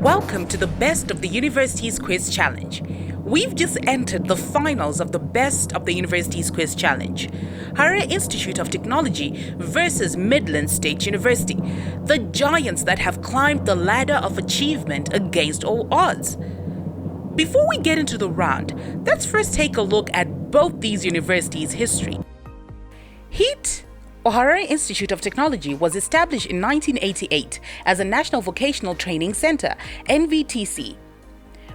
Welcome to the Best of the Universities Quiz Challenge. We've just entered the finals of the Best of the Universities Quiz Challenge. Harare Institute of Technology versus Midlands State University, the giants that have climbed the ladder of achievement against all odds. Before we get into the round, let's first take a look at both these universities' history. HEAT, or Harare Institute of Technology, was established in 1988 as a National Vocational Training Center, NVTC.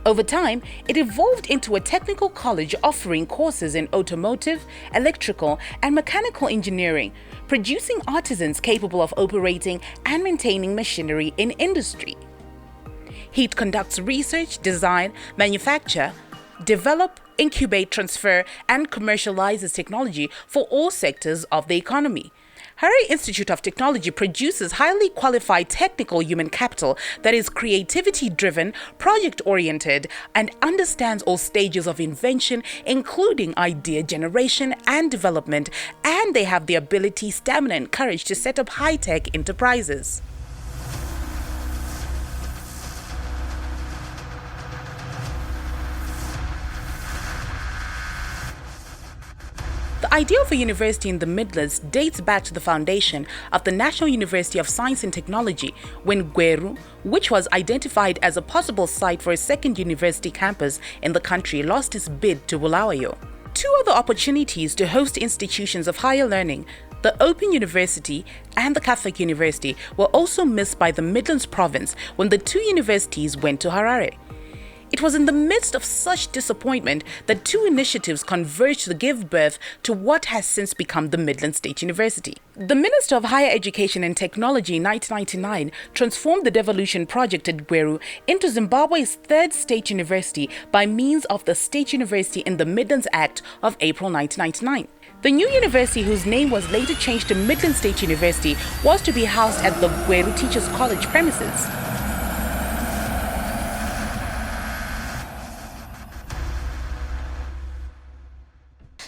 Over time, it evolved into a technical college offering courses in automotive, electrical, and mechanical engineering, producing artisans capable of operating and maintaining machinery in industry. HEAT conducts research, design, manufacture, develop, incubate, transfer, and commercializes technology for all sectors of the economy. Harare Institute of Technology produces highly qualified technical human capital that is creativity-driven, project-oriented, and understands all stages of invention, including idea generation and development, and they have the ability, stamina, and courage to set up high-tech enterprises. The idea of a university in the Midlands dates back to the foundation of the National University of Science and Technology when Gweru, which was identified as a possible site for a second university campus in the country, lost its bid to Bulawayo. Two other opportunities to host institutions of higher learning, the Open University and the Catholic University, were also missed by the Midlands province when the two universities went to Harare. It was in the midst of such disappointment that two initiatives converged to give birth to what has since become the Midlands State University. The Minister of Higher Education and Technology in 1999 transformed the devolution project at Gweru into Zimbabwe's third state university by means of the State University in the Midlands Act of April 1999. The new university, whose name was later changed to Midlands State University, was to be housed at the Gweru Teachers College premises.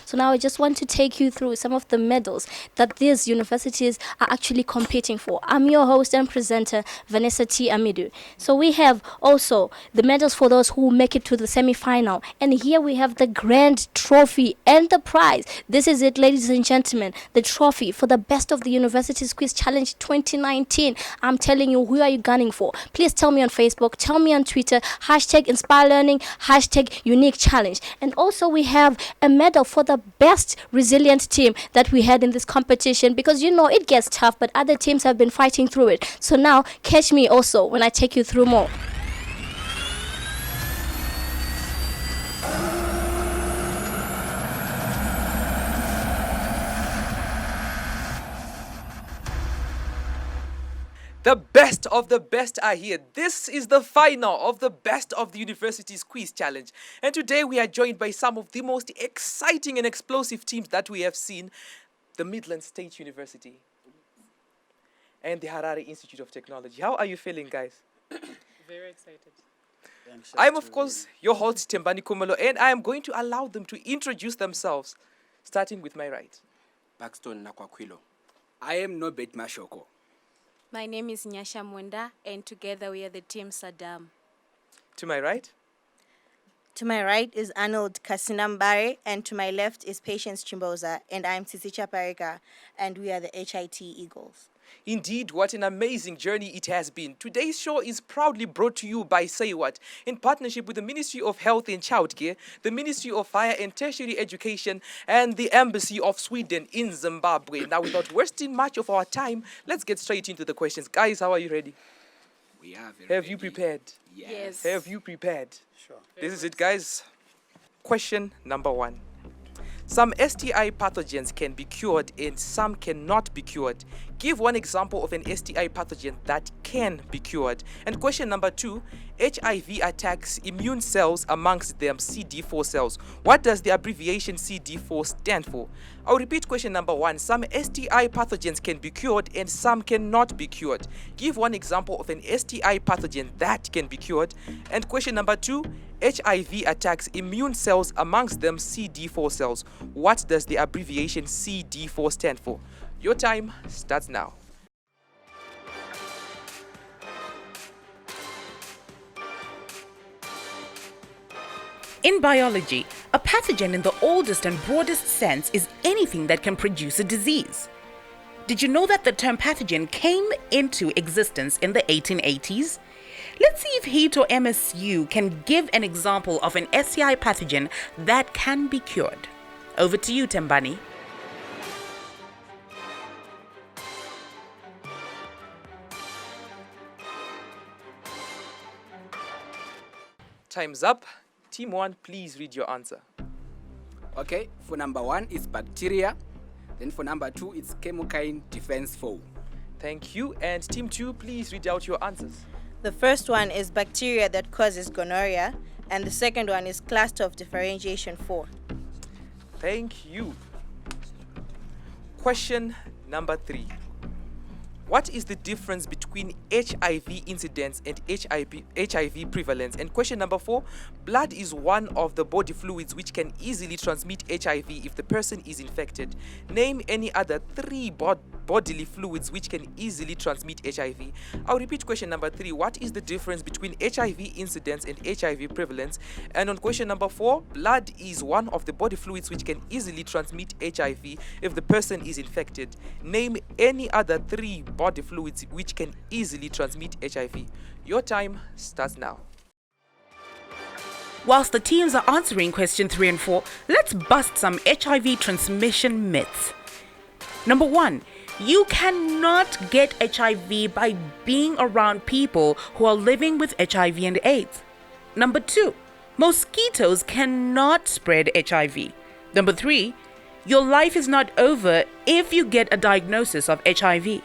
So now I just want to take you through some of the medals that these universities are actually competing for. I'm your host and presenter, Vanessa T. Amidu. So we have also the medals for those who make it to the semi-final. And here we have the grand trophy and the prize. This is it, ladies and gentlemen, the trophy for the Best of the Universities Quiz Challenge 2019. I'm telling you, who are you gunning for? Please tell me on Facebook, tell me on Twitter, hashtag Inspire Learning, hashtag Unique Challenge. And also we have a medal for the best resilient team that we had in this competition, because you know it gets tough, but other teams have been fighting through it. So now catch me also when I take you through more. The best of the best are here. This is the final of the Best of the Universities Quiz Challenge. And today we are joined by some of the most exciting and explosive teams that we have seen. The Midlands State University and the Harare Institute of Technology. How are you feeling, guys? Very excited. I'm, of course, your host, Tembani Kumalo, and I am going to allow them to introduce themselves, starting with my right. Paxton Nakwakwilo. I am Nobet Mashoko. My name is Nyasha Mwenda, and together we are the team Saddam. To my right. To my right is Arnold Kasinambare, and to my left is Patience Chimboza, and I'm Tisicha Parika, and we are the HIT Eagles. Indeed, what an amazing journey it has been. Today's show is proudly brought to you by Say What, in partnership with the Ministry of Health and Childcare, the Ministry of Higher and Tertiary Education, and the Embassy of Sweden in Zimbabwe. Now, without wasting much of our time, let's get straight into the questions. Guys, how are you ready? We are very Have ready. you prepared? Yes. Have you prepared? Sure. This is it, guys. Question number 1. Some STI pathogens can be cured and some cannot be cured. Give one example of an STI pathogen that can be cured. And question number 2, HIV attacks immune cells, amongst them CD4 cells. What does the abbreviation CD4 stand for? I'll repeat question number 1. Some STI pathogens can be cured and some cannot be cured. Give one example of an STI pathogen that can be cured. And question number 2, HIV attacks immune cells, amongst them CD4 cells. What does the abbreviation CD4 stand for? Your time starts now. In biology, a pathogen in the oldest and broadest sense is anything that can produce a disease. Did you know that the term pathogen came into existence in the 1880s? Let's see if HEAT or MSU can give an example of an STI pathogen that can be cured. Over to you, Tembani. Time's up. Team 1, please read your answer. Okay, for number 1 is bacteria. Then for number 2 it's chemokine defense 4. Thank you. And Team 2, please read out your answers. The first one is bacteria that causes gonorrhea, and the second one is cluster of differentiation 4. Thank you. Question number 3. What is the difference between HIV incidence and HIV prevalence? And question number 4, blood is one of the body fluids which can easily transmit HIV if the person is infected. Name any other 3 bodily fluids which can easily transmit HIV. I'll repeat question number 3. What is the difference between HIV incidence and HIV prevalence? And on question number 4, blood is one of the body fluids which can easily transmit HIV if the person is infected. Name any other 3 body fluids which can easily transmit HIV. Your time starts now. Whilst the teams are answering question 3 and 4, let's bust some HIV transmission myths. Number 1, you cannot get HIV by being around people who are living with HIV and AIDS. Number 2, mosquitoes cannot spread HIV. Number 3, your life is not over if you get a diagnosis of HIV.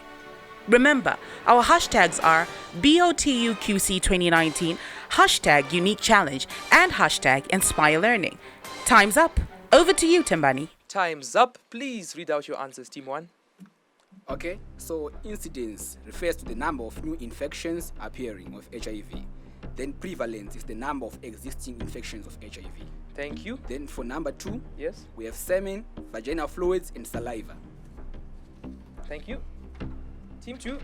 Remember, our hashtags are BOTUQC2019, hashtag Unique Challenge, and hashtag Inspire Learning. Time's up. Over to you, Tembani. Time's up. Please read out your answers, Team 1. Okay, so incidence refers to the number of new infections appearing of HIV. Then prevalence is the number of existing infections of HIV. Thank you. Then for number 2, Yes. we have semen, vaginal fluids, and saliva. Thank you. Team 2.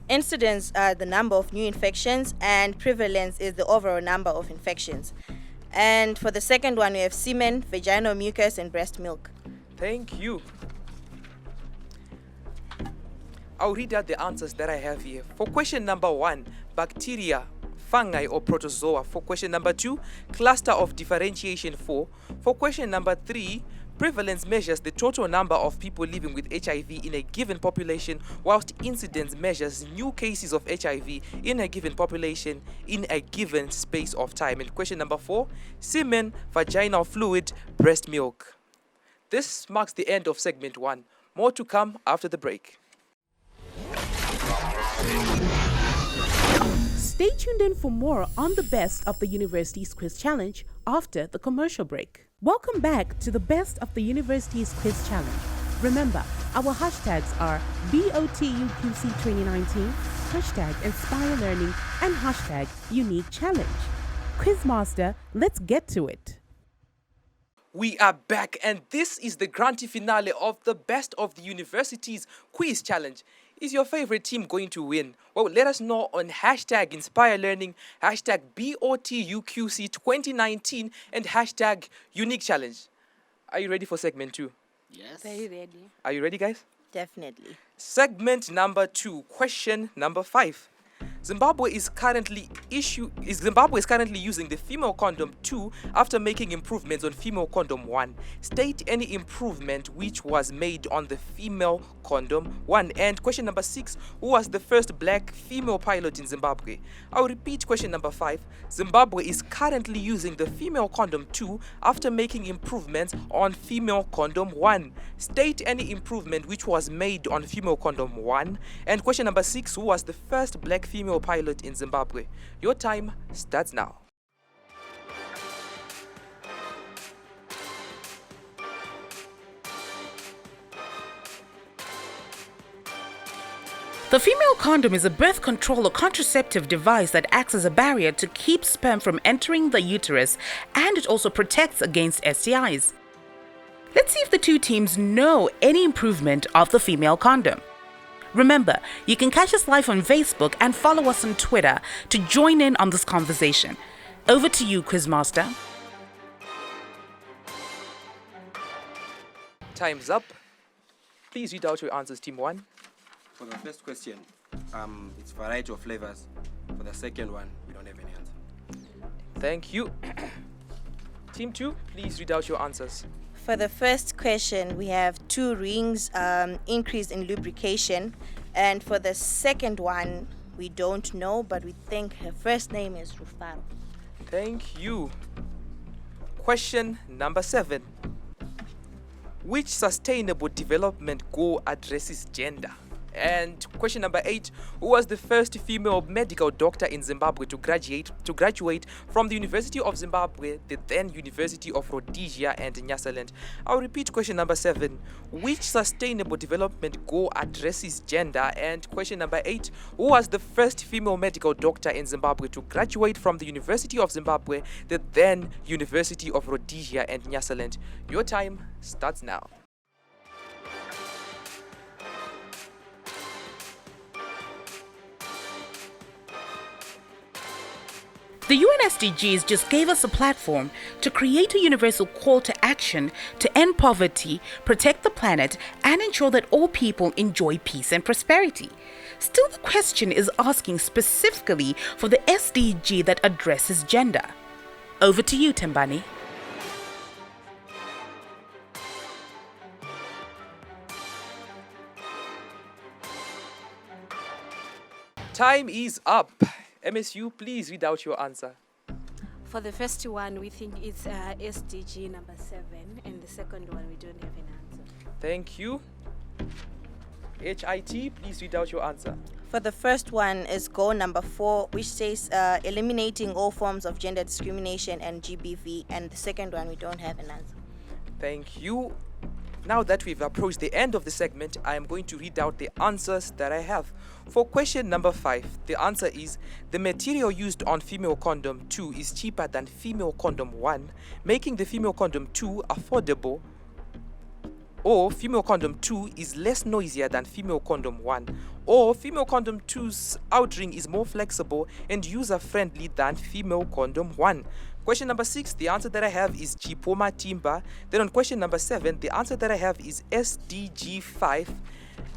Incidence are the number of new infections, and prevalence is the overall number of infections. And for the second one, we have semen, vaginal mucus, and breast milk. Thank you. I'll read out the answers that I have here. For question number 1, bacteria, fungi or protozoa. For question number 2, cluster of differentiation 4. For question number 3, prevalence measures the total number of people living with HIV in a given population, whilst incidence measures new cases of HIV in a given population in a given space of time. And question number 4, semen, vaginal fluid, breast milk. This marks the end of segment 1. More to come after the break. Stay tuned in for more on the best of the University's Quiz Challenge after the commercial break. Welcome back to the best of the University's Quiz Challenge. Remember, our hashtags are BOTUQC2019, hashtag Inspire Learning, and hashtag Unique Challenge. Quizmaster, let's get to it. We are back, and this is the grand finale of the best of the University's Quiz Challenge. Is your favorite team going to win? Well, let us know on hashtag Inspire Learning, hashtag BOTUQC2019, and hashtag Unique Challenge. Are you ready for segment 2? Yes. Very ready. Are you ready, guys? Definitely. Segment number 2, question number 5. Zimbabwe is currently using the female condom 2 after making improvements on female condom 1. State any improvement which was made on the female condom 1. And question number 6, who was the first black female pilot in Zimbabwe? I'll repeat question number 5. Zimbabwe is currently using the female condom 2 after making improvements on female condom 1. State any improvement which was made on female condom 1. And question number 6, who was the first black female pilot in Zimbabwe? Your time starts now. The female condom is a birth control or contraceptive device that acts as a barrier to keep sperm from entering the uterus, and it also protects against STIs. Let's see if the two teams know any improvement of the female condom. Remember, you can catch us live on Facebook and follow us on Twitter to join in on this conversation. Over to you, Quizmaster. Time's up. Please read out your answers, Team 1. For the first question, it's variety of flavors. For the second one, we don't have any answer. Thank you. Team 2, please read out your answers. For the first question, we have 2 rings, increase in lubrication. And for the second one, we don't know, but we think her first name is Rufaro. Thank you. Question number 7. Which sustainable development goal addresses gender? And question number 8, who was the first female medical doctor in Zimbabwe to graduate from the University of Zimbabwe, the then University of Rhodesia and Nyasaland? I'll repeat question number 7. Which sustainable development goal addresses gender? And question number 8, who was the first female medical doctor in Zimbabwe to graduate from the University of Zimbabwe, the then University of Rhodesia and Nyasaland? Your time starts now. The UN SDGs just gave us a platform to create a universal call to action to end poverty, protect the planet, and ensure that all people enjoy peace and prosperity. Still, the question is asking specifically for the SDG that addresses gender. Over to you, Tembani. Time is up. MSU, please read out your answer. For the first one, we think it's SDG number 7, and the second one, we don't have an answer. Thank you. HIT, please read out your answer. For the first one is goal number 4, which says eliminating all forms of gender discrimination and GBV. And the second one, we don't have an answer. Thank you. Now that we've approached the end of the segment, I am going to read out the answers that I have. For question number 5, the answer is the material used on female condom 2 is cheaper than female condom 1, making the female condom 2 affordable. Or female condom 2 is less noisier than female condom 1. Or female condom 2's outring is more flexible and user-friendly than female condom 1. Question number 6, the answer that I have is Chipoma Timba. Then on question number 7, the answer that I have is SDG 5.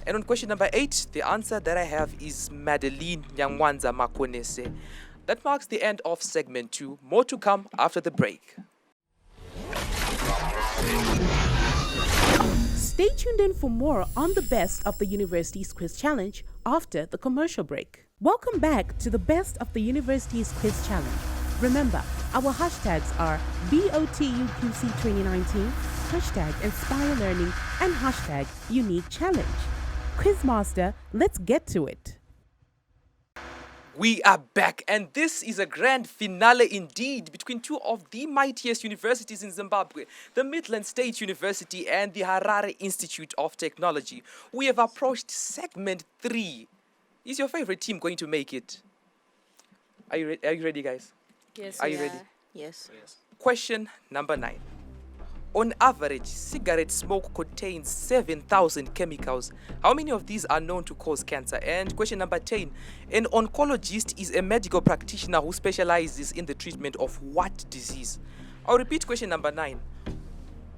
And on question number 8, the answer that I have is Madeline Nyangwanza Makonese. That marks the end of segment 2. More to come after the break. Stay tuned in for more on the Best of the University's Quiz Challenge after the commercial break. Welcome back to the Best of the University's Quiz Challenge. Remember, our hashtags are BOTUQC2019, hashtag Inspire Learning, and hashtag Unique Challenge. Quizmaster, let's get to it. We are back, and this is a grand finale indeed between two of the mightiest universities in Zimbabwe, the Midlands State University and the Harare Institute of Technology. We have approached segment 3. Is your favorite team going to make it? Are you ready, guys? Yes, Are you ready? Yes. Question number 9. On average, cigarette smoke contains 7,000 chemicals. How many of these are known to cause cancer? And question number 10. An oncologist is a medical practitioner who specializes in the treatment of what disease? I'll repeat question number 9.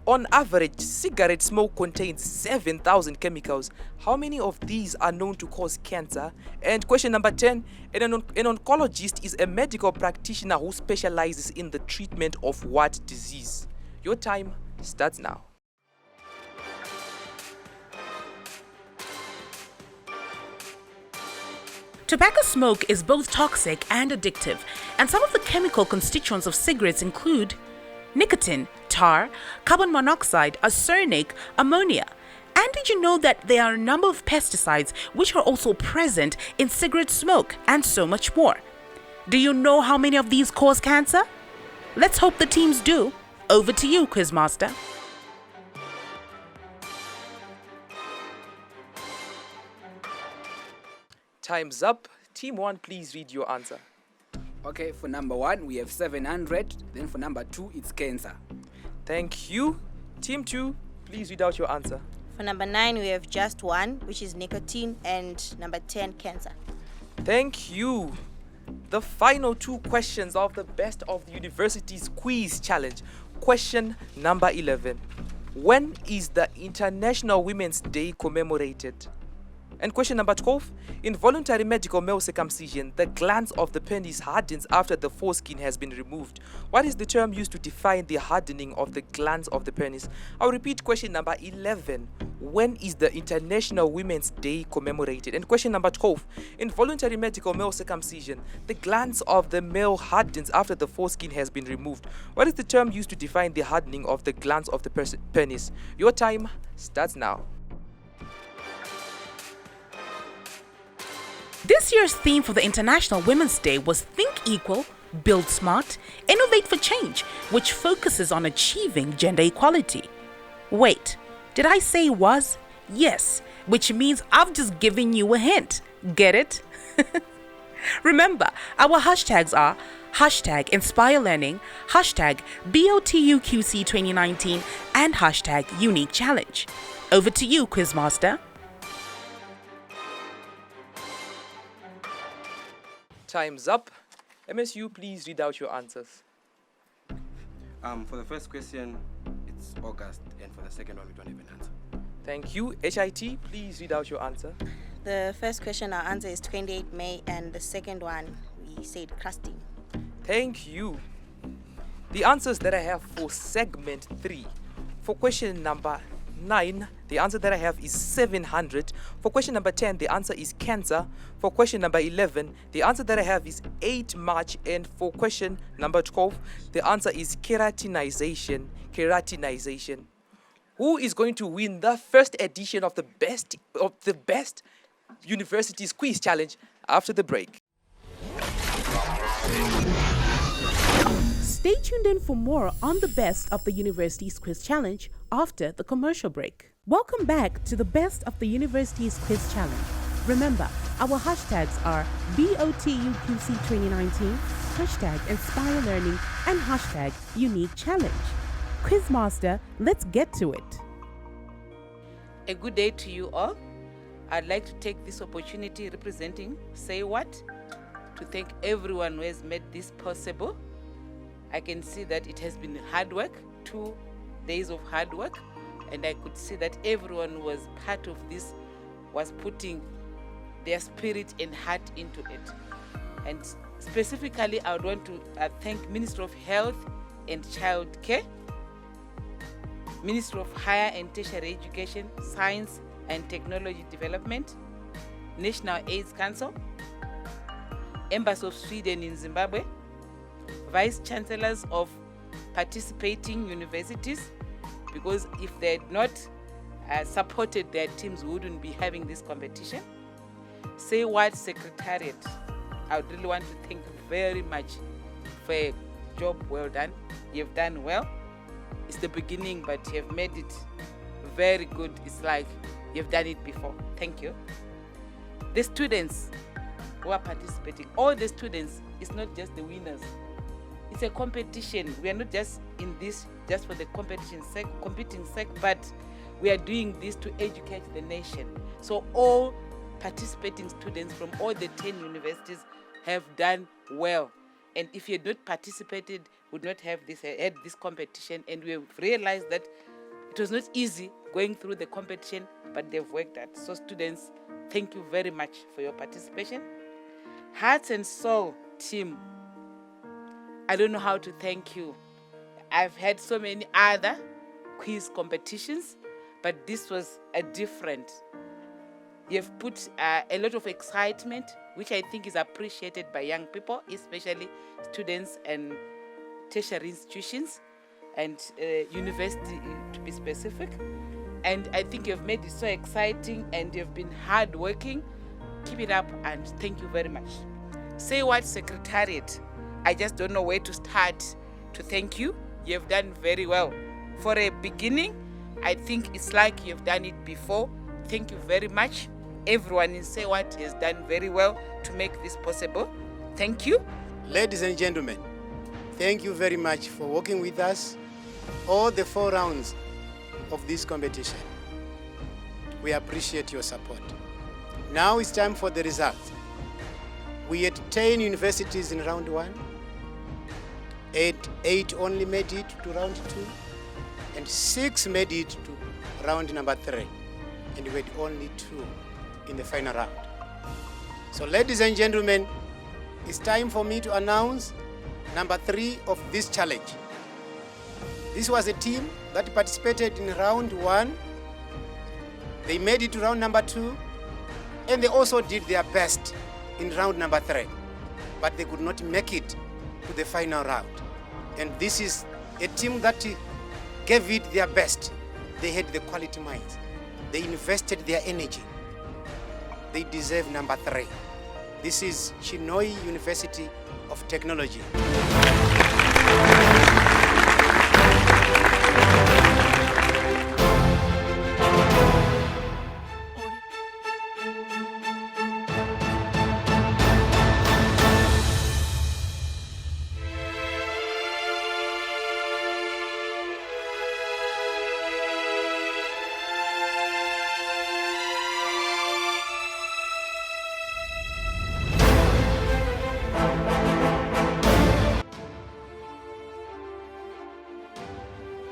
On average, cigarette smoke contains 7,000 chemicals. How many of these are known to cause cancer? And question number 10. An oncologist is a medical practitioner who specializes in the treatment of what disease? Your time starts now. Tobacco smoke is both toxic and addictive, and some of the chemical constituents of cigarettes include nicotine, tar, carbon monoxide, arsenic, ammonia. And did you know that there are a number of pesticides which are also present in cigarette smoke, and so much more? Do you know how many of these cause cancer? Let's hope the teams do. Over to you, Quizmaster. Time's up. Team 1, please read your answer. Okay, for number 1, we have 700. Then for number 2, it's cancer. Thank you. Team 2, please read out your answer. For number 9, we have just 1, which is nicotine, and number 10, cancer. Thank you. The final two questions of the Best of the Universities Quiz Challenge. Question number 11. When is the International Women's Day commemorated? And question number 12. In voluntary medical male circumcision, the glands of the penis hardens after the foreskin has been removed. What is the term used to define the hardening of the glands of the penis? I'll repeat question number 11. When is the International Women's Day commemorated? And question number 12. In voluntary medical male circumcision, the glands of the male hardens after the foreskin has been removed. What is the term used to define the hardening of the glands of the penis? Your time starts now. This year's theme for the International Women's Day was Think Equal, Build Smart, Innovate for Change, which focuses on achieving gender equality. Wait, did I say was? Yes, which means I've just given you a hint. Get it? Remember, our hashtags are hashtag Inspire Learning, hashtag BOTUQC 2019, and hashtag Unique Challenge. Over to you, Quizmaster. Time's up. MSU, please read out your answers. For the first question, it's August, and for the second one, we don't have an answer. Thank you. HIT, please read out your answer. The first question, our answer is 28 May, and the second one, we said crusting. Thank you. The answers that I have for segment 3. For question number 9, the answer that I have is 700. For question number 10, the answer is cancer. For question number 11, the answer that I have is 8 March. And for question number 12, the answer is keratinization. Keratinization. Who is going to win the first edition of the Best Universities Quiz Challenge after the break? Stay tuned in for more on the Best of the Universities Quiz Challenge after the commercial break. Welcome back to the Best of the Universities Quiz Challenge. Remember, our hashtags are BOTUQC 2019, hashtag Inspire Learning, and hashtag Unique Challenge. Quizmaster, let's get to it. A good day to you all. I'd like to take this opportunity representing Say What to thank everyone who has made this possible. I can see that it has been hard work, 2 days of hard work, and I could see that everyone who was part of this was putting their spirit and heart into it. And specifically, I would want to thank Ministry of Health and Child Care, Ministry of Higher and Tertiary Education, Science and Technology Development, National AIDS Council, Embassy of Sweden in Zimbabwe, Vice Chancellors of participating universities, because if they had not supported their teams, we wouldn't be having this competition. Say What Secretariat, I would really want to thank you very much for a job well done. You've done well. It's the beginning, but you have made it very good. It's like you've done it before. Thank you. The students who are participating, all the students, it's not just the winners. It's a competition. We are not just in this just for the competing sake, but we are doing this to educate the nation. So all participating students from all the 10 universities have done well. And if you had not participated, would not have had this competition. And we have realized that it was not easy going through the competition, but they've worked at. So students, thank you very much for your participation. Hearts and Soul team, I don't know how to thank you. I've had so many other quiz competitions, but this was a different. You've put a lot of excitement, which I think is appreciated by young people, especially students and tertiary institutions and university, to be specific. And I think you've made it so exciting and you've been hardworking. Keep it up and thank you very much. Say What Secretariat, I just don't know where to start to thank you. You've done very well. For a beginning, I think it's like you've done it before. Thank you very much. Everyone in Say What has done very well to make this possible. Thank you. Ladies and gentlemen, thank you very much for working with us all the 4 rounds of this competition. We appreciate your support. Now it's time for the results. We had 10 universities in round 1, and 8 only made it to round 2, and 6 made it to round number 3, and we had only 2 in the final round. So ladies and gentlemen, it's time for me to announce number 3 of this challenge. This was a team that participated in round 1. They made it to round number 2, and they also did their best in round number 3, but they could not make it to the final round. And this is a team that gave it their best. They had the quality minds. They invested their energy. They deserve number 3. This is Chinhoyi University of Technology.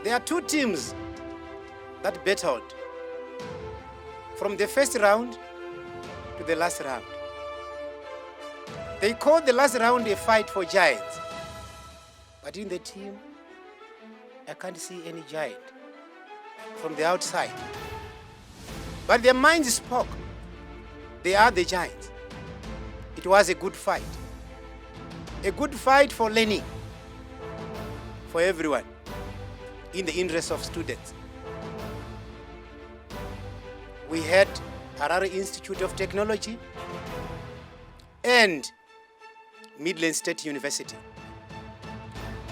There are 2 teams that battled from the first round to the last round. They called the last round a fight for giants. But in the team, I can't see any giant from the outside. But their minds spoke. They are the giants. It was a good fight. A good fight for learning, for everyone, in the interest of students. We had Harare Institute of Technology and Midlands State University.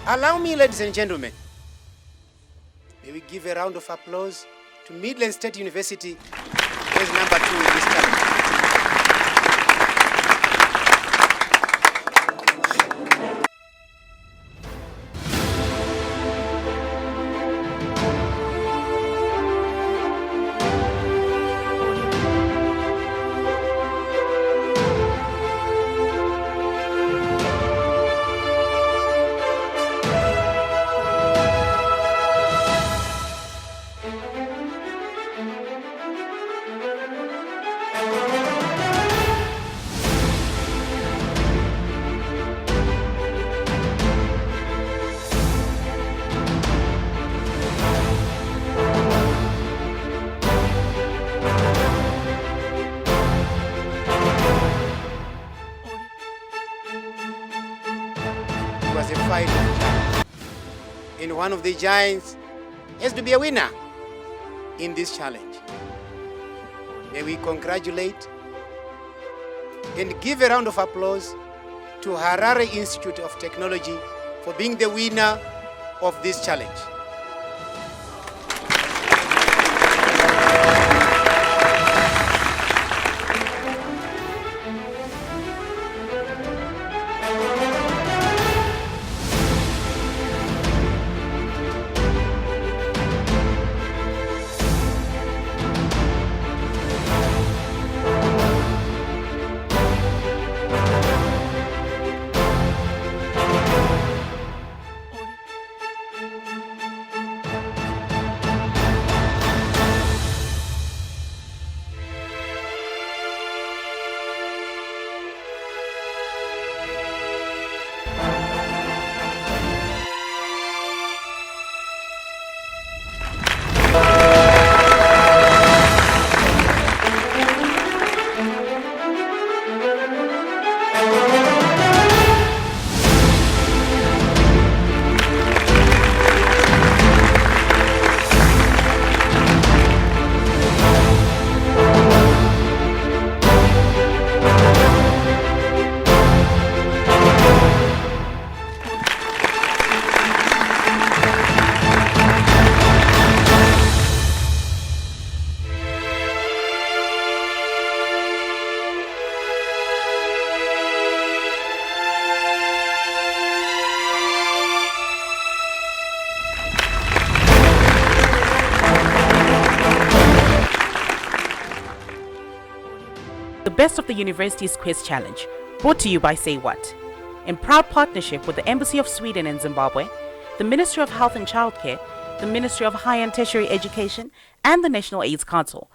Allow me, ladies and gentlemen, may we give a round of applause to Midlands State University as number 2 in this challenge. It was a fight of giants. And one of the giants has to be a winner in this challenge. May we congratulate and give a round of applause to Harare Institute of Technology for being the winner of this challenge. The Best of the University's Quiz Challenge. Brought to you by Say What, in proud partnership with the Embassy of Sweden in Zimbabwe, the Ministry of Health and Childcare, the Ministry of Higher and Tertiary Education, and the National AIDS Council.